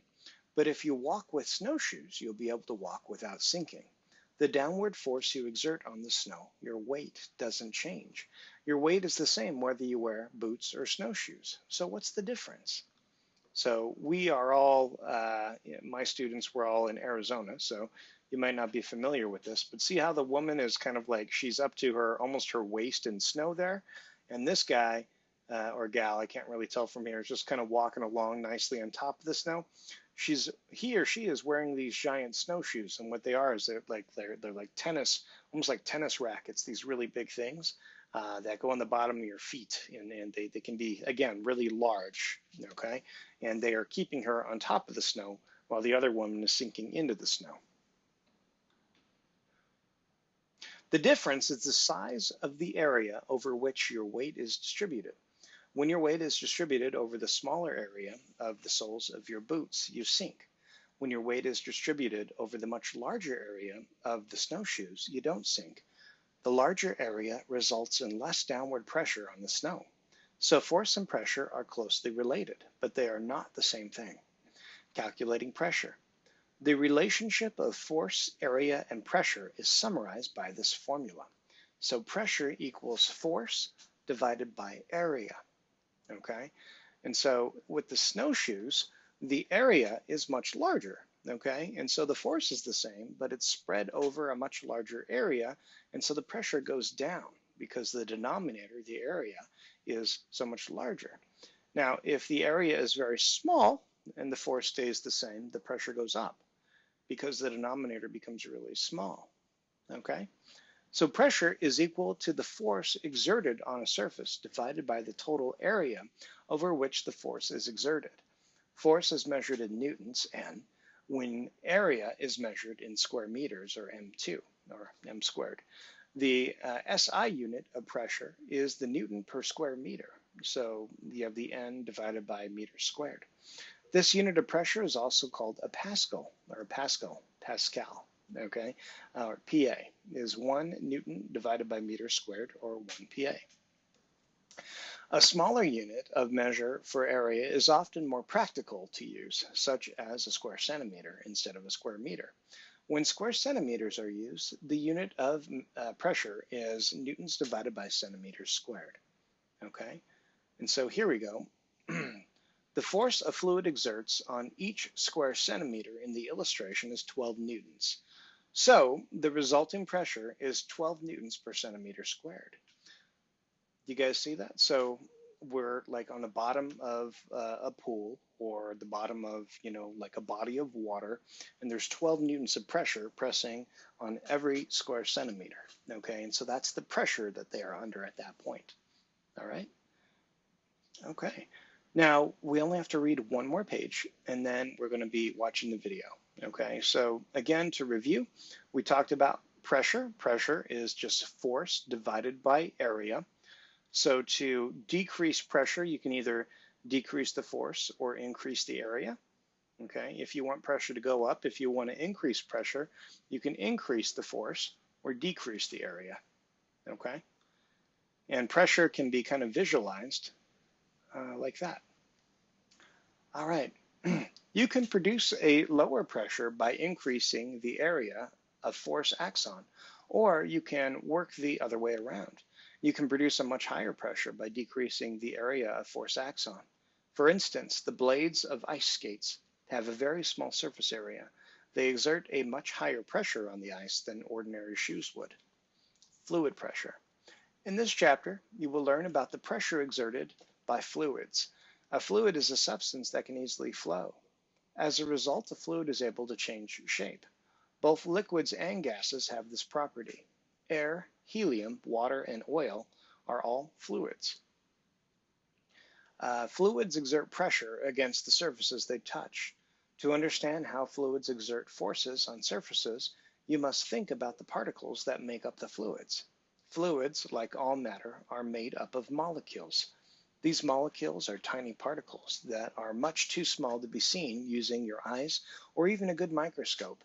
But if you walk with snowshoes, you'll be able to walk without sinking. The downward force you exert on the snow, your weight doesn't change. Your weight is the same whether you wear boots or snowshoes. So what's the difference? So we are all, my students were all in Arizona, so you might not be familiar with this, but see how the woman is kind of like, she's up to her, almost her waist in snow there. And this guy, or gal, I can't really tell from here, is just kind of walking along nicely on top of the snow. He or she is wearing these giant snowshoes, and what they are is they're like tennis, almost like tennis rackets, these really big things that go on the bottom of your feet, and they can be, again, really large, okay? And they are keeping her on top of the snow while the other woman is sinking into the snow. The difference is the size of the area over which your weight is distributed. When your weight is distributed over the smaller area of the soles of your boots, you sink. When your weight is distributed over the much larger area of the snowshoes, you don't sink. The larger area results in less downward pressure on the snow. So force and pressure are closely related, but they are not the same thing. Calculating pressure. The relationship of force, area, and pressure is summarized by this formula. So pressure equals force divided by area, okay? And so with the snowshoes, the area is much larger, okay? And so the force is the same, but it's spread over a much larger area, and so the pressure goes down because the denominator, the area, is so much larger. Now, if the area is very small and the force stays the same, the pressure goes up, because the denominator becomes really small, okay? So pressure is equal to the force exerted on a surface divided by the total area over which the force is exerted. Force is measured in newtons, N, when area is measured in square meters, or M2, or M squared. The SI unit of pressure is the Newton per square meter. So you have the N divided by meters squared. This unit of pressure is also called a Pascal, or Pascal, okay? Or PA is 1 Newton divided by meter squared, or 1 PA. A smaller unit of measure for area is often more practical to use, such as a square centimeter instead of a square meter. When square centimeters are used, the unit of pressure is newtons divided by centimeters squared. Okay, and so here we go. The force a fluid exerts on each square centimeter in the illustration is 12 newtons. So the resulting pressure is 12 newtons per centimeter squared. You guys see that? So we're like on the bottom of a pool or the bottom of, like a body of water, and there's 12 newtons of pressure pressing on every square centimeter. Okay, and so that's the pressure that they are under at that point. All right. Okay. Now we only have to read one more page, and then we're going to be watching the video. Okay. So again, to review, we talked about pressure. Pressure is just force divided by area. So to decrease pressure, you can either decrease the force or increase the area. Okay, if you want pressure to go up, if you want to increase pressure, you can increase the force or decrease the area. Okay, and pressure can be kind of visualized like that. All right, you can produce a lower pressure by increasing the area of force axon, or you can work the other way around. You can produce a much higher pressure by decreasing the area of force axon. For instance, the blades of ice skates have a very small surface area. They exert a much higher pressure on the ice than ordinary shoes would. Fluid pressure. In this chapter, you will learn about the pressure exerted by fluids. A fluid is a substance that can easily flow. As a result, the fluid is able to change shape. Both liquids and gases have this property. Air, helium, water, and oil are all fluids. Fluids exert pressure against the surfaces they touch. To understand how fluids exert forces on surfaces, you must think about the particles that make up the fluids. Fluids, like all matter, are made up of molecules. These molecules are tiny particles that are much too small to be seen using your eyes or even a good microscope.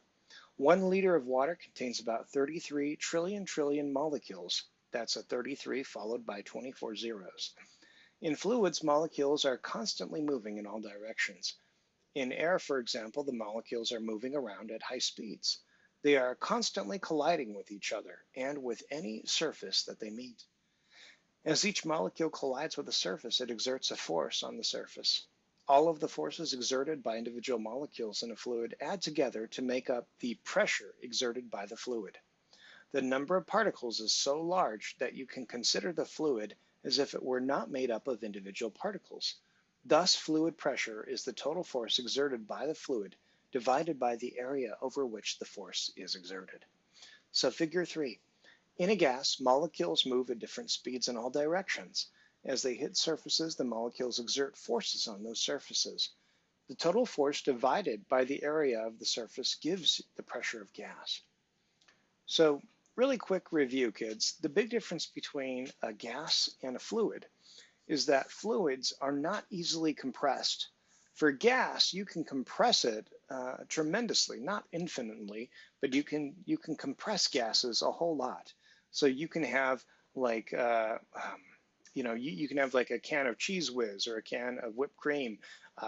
1 liter of water contains about 33 trillion molecules. That's a 33 followed by 24 zeros. In fluids, molecules are constantly moving in all directions. In air, for example, the molecules are moving around at high speeds. They are constantly colliding with each other and with any surface that they meet. As each molecule collides with a surface, it exerts a force on the surface. All of the forces exerted by individual molecules in a fluid add together to make up the pressure exerted by the fluid. The number of particles is so large that you can consider the fluid as if it were not made up of individual particles. Thus, fluid pressure is the total force exerted by the fluid divided by the area over which the force is exerted. So figure 3. In a gas, molecules move at different speeds in all directions. As they hit surfaces, the molecules exert forces on those surfaces. The total force divided by the area of the surface gives the pressure of gas. So really quick review, kids. The big difference between a gas and a fluid is that fluids are not easily compressed. For gas, you can compress it tremendously, not infinitely, but you can compress gases a whole lot. So you can have like, you can have like a can of Cheese Whiz or a can of whipped cream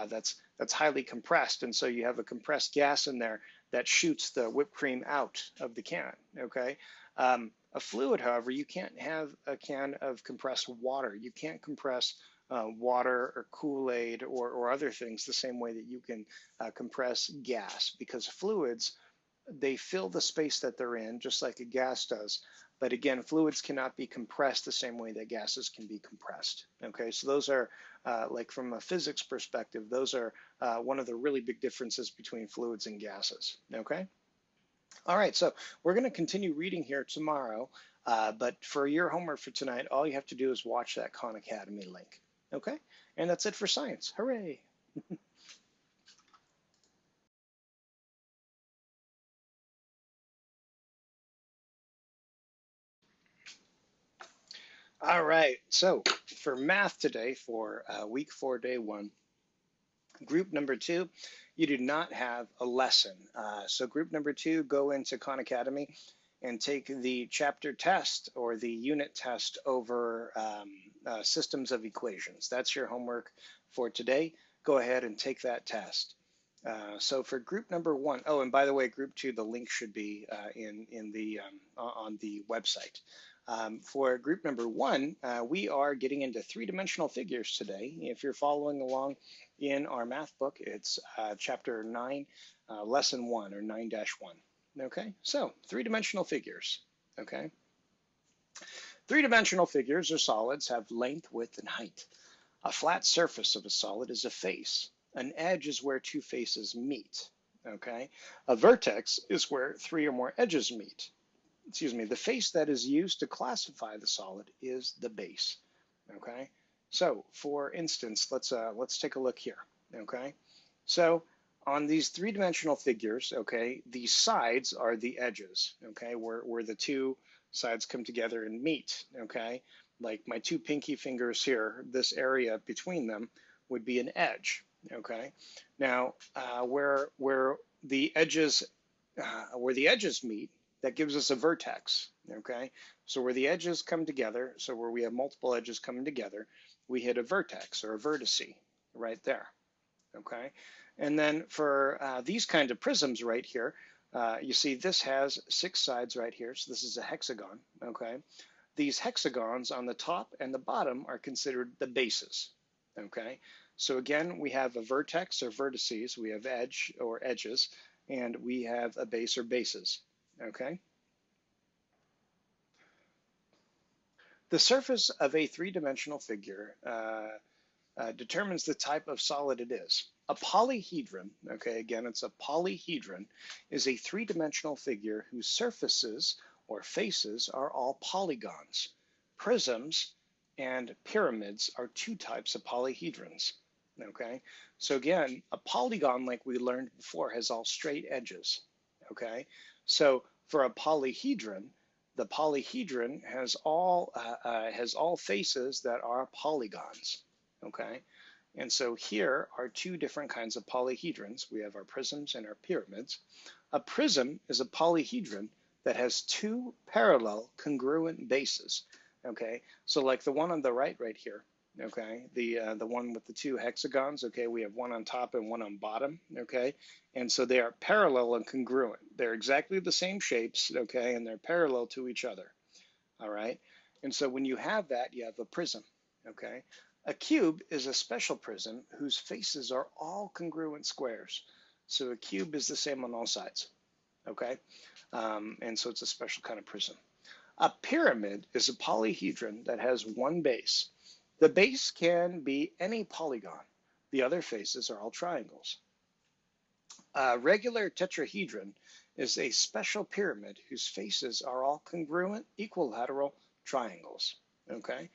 that's highly compressed, and so you have a compressed gas in there that shoots the whipped cream out of the can. Okay. A fluid, however, you can't have a can of compressed water. You can't compress water or Kool-Aid or other things the same way that you can compress gas, because fluids, they fill the space that they're in just like a gas does. But again, fluids cannot be compressed the same way that gases can be compressed. Okay, so those are, like from a physics perspective, those are one of the really big differences between fluids and gases. Okay. All right, so we're going to continue reading here tomorrow, but for your homework for tonight, all you have to do is watch that Khan Academy link. Okay, and that's it for science. Hooray! All right, so for math today, for week 4, day 1, group number 2, you do not have a lesson. So group number 2, go into Khan Academy and take the chapter test or the unit test over systems of equations. That's your homework for today. Go ahead and take that test. So for group number one, oh, and by the way, group two, the link should be in the on the website. For group number one, we are getting into three-dimensional figures today. If you're following along in our math book, it's chapter 9, lesson 1, or 9-1. Okay, so three-dimensional figures. Okay, three-dimensional figures or solids have length, width, and height. A flat surface of a solid is a face. An edge is where two faces meet. Okay, a vertex is where three or more edges meet. Excuse me, the face that is used to classify the solid is the base. Okay, so for instance, let's take a look here. Okay, so on these three-dimensional figures, okay, the sides are the edges. Okay, where the two sides come together and meet. Okay, like my two pinky fingers here, this area between them would be an edge. Okay, now where the edges meet, that gives us a vertex. Okay, so where the edges come together, so where we have multiple edges coming together, we hit a vertex or a vertex right there. Okay, and then for these kind of prisms right here, you see this has 6 sides right here, so this is a hexagon. Okay, these hexagons on the top and the bottom are considered the bases. Okay, so again, we have a vertex or vertices, we have edge or edges, and we have a base or bases. Okay. The surface of a three-dimensional figure determines the type of solid it is. A polyhedron, okay, again, it's a polyhedron, is a three-dimensional figure whose surfaces or faces are all polygons. Prisms and pyramids are 2 types of polyhedrons. Okay, so again, a polygon, like we learned before, has all straight edges. Okay, so for a polyhedron, the polyhedron has all faces that are polygons. Okay, and so here are 2 different kinds of polyhedrons. We have our prisms and our pyramids. A prism is a polyhedron that has 2 parallel congruent bases. Okay, so like the one on the right here. Okay, the one with the 2 hexagons. Okay, we have one on top and one on bottom. Okay, and so they are parallel and congruent. They're exactly the same shapes. Okay, and they're parallel to each other. All right, and so when you have that, you have a prism. Okay, a cube is a special prism whose faces are all congruent squares. So a cube is the same on all sides. Okay, and so it's a special kind of prism. A pyramid is a polyhedron that has one base. The base can be any polygon. The other faces are all triangles. A regular tetrahedron is a special pyramid whose faces are all congruent equilateral triangles. Okay,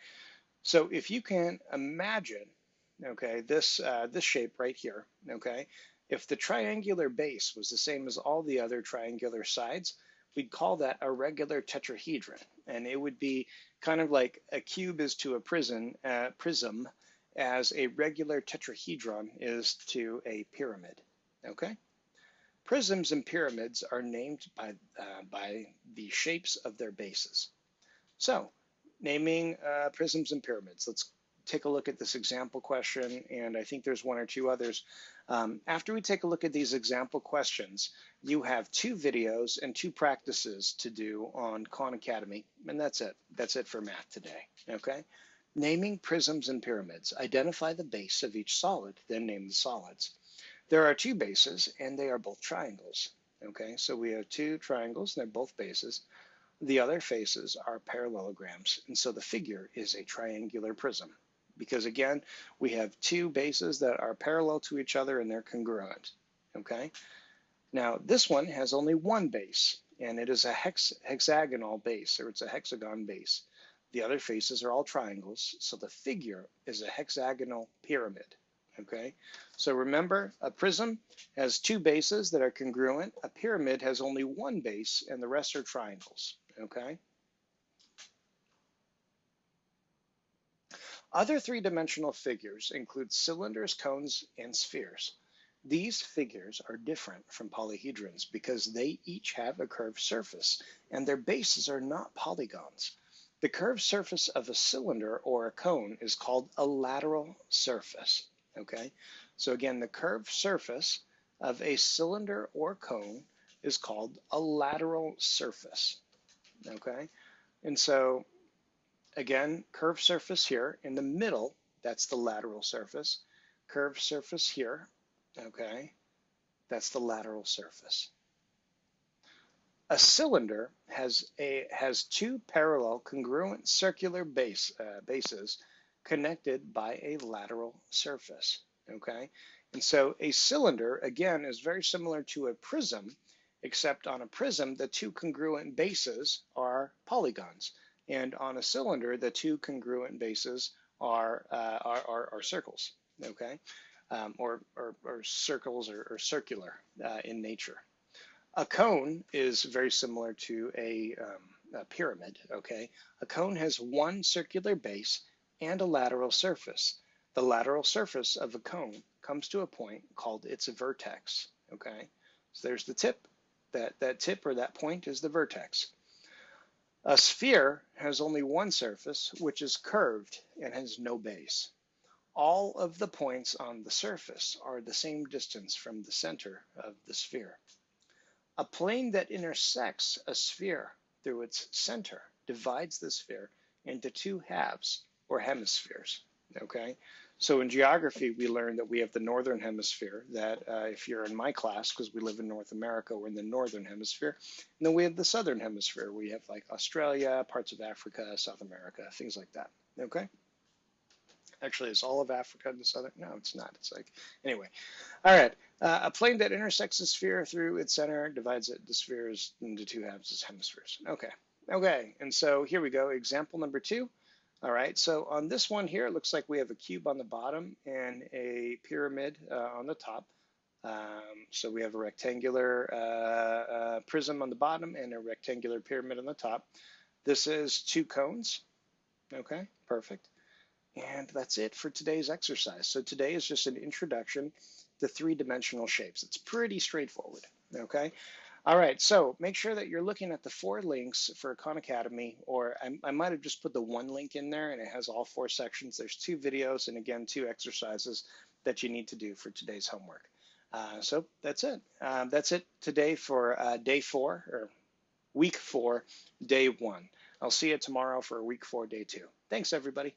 so if you can imagine, okay, this shape right here, okay, if the triangular base was the same as all the other triangular sides, we'd call that a regular tetrahedron, and it would be kind of like a cube is to a prism as a regular tetrahedron is to a pyramid. Okay, prisms and pyramids are named by the shapes of their bases. So, naming prisms and pyramids. Let's take a look at this example question, and I think there's 1 or 2 others. After we take a look at these example questions, you have 2 videos and 2 practices to do on Khan Academy, and that's it. That's it for math today, okay? Naming prisms and pyramids. Identify the base of each solid, then name the solids. There are 2 bases, and they are both triangles, okay? So we have 2 triangles, and they're both bases. The other faces are parallelograms, and so the figure is a triangular prism. Because again, we have 2 bases that are parallel to each other and they're congruent. Okay. Now this one has only 1 base, and it is a hexagonal base, or it's a hexagon base. The other faces are all triangles, so the figure is a hexagonal pyramid. Okay. So remember, a prism has 2 bases that are congruent. A pyramid has only 1 base, and the rest are triangles. Okay. Other three-dimensional figures include cylinders, cones, and spheres. These figures are different from polyhedrons because they each have a curved surface and their bases are not polygons. The curved surface of a cylinder or a cone is called a lateral surface. Okay, so again, the curved surface of a cylinder or cone is called a lateral surface. Okay, and so again, curved surface here in the middle, that's the lateral surface. Curved surface here, okay, that's the lateral surface. A cylinder has two parallel congruent circular bases connected by a lateral surface. Okay, and so a cylinder again is very similar to a prism, except on a prism the two congruent bases are polygons, and on a cylinder the two congruent bases are circles. Okay, or circles or circular in nature. A cone is very similar to a pyramid, okay? A cone has one circular base and a lateral surface. The lateral surface of a cone comes to a point called its vertex, okay? So there's the tip. That tip or that point is the vertex. A sphere has only one surface, which is curved and has no base. All of the points on the surface are the same distance from the center of the sphere. A plane that intersects a sphere through its center divides the sphere into two halves or hemispheres. Okay, so in geography we learned that we have the northern hemisphere. That if you're in my class, because we live in North America, we're in the northern hemisphere, and then we have the southern hemisphere. We have like Australia, parts of Africa, South America, things like that. Okay. Actually, is all of Africa in the southern? No, it's not. It's like, anyway. All right. A plane that intersects the sphere through its center divides the spheres into two halves as hemispheres. Okay. Okay. And so here we go. Example number 2. All right. So on this one here, it looks like we have a cube on the bottom and a pyramid on the top. So we have a rectangular prism on the bottom and a rectangular pyramid on the top. This is 2 cones. Okay. Perfect. And that's it for today's exercise. So today is just an introduction to three-dimensional shapes. It's pretty straightforward, okay? All right, so make sure that you're looking at the 4 links for Khan Academy, or I might have just put the 1 link in there and it has all 4 sections. There's 2 videos and again, 2 exercises that you need to do for today's homework. So that's it. That's it today for day 4, or week 4, day 1. I'll see you tomorrow for week 4, day 2. Thanks, everybody.